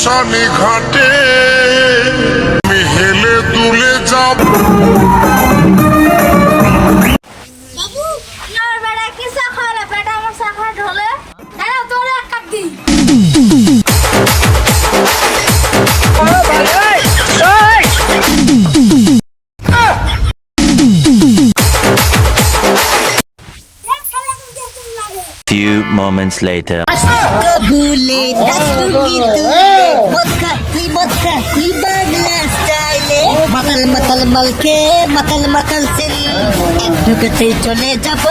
শ্মশানে ঘাটে আমি হেলে দুলে যাব। বাবু আমার বেটা কি চা খাওয়ালে বেটা আমার চা খাওয়া ঢলে দাঁড়া তোর এক কাপ দিই Few moments later. Kabule, daslugi tule, vodka, three bagla style. Matal matal malke, matal matal sin. Ekটু চলে যাব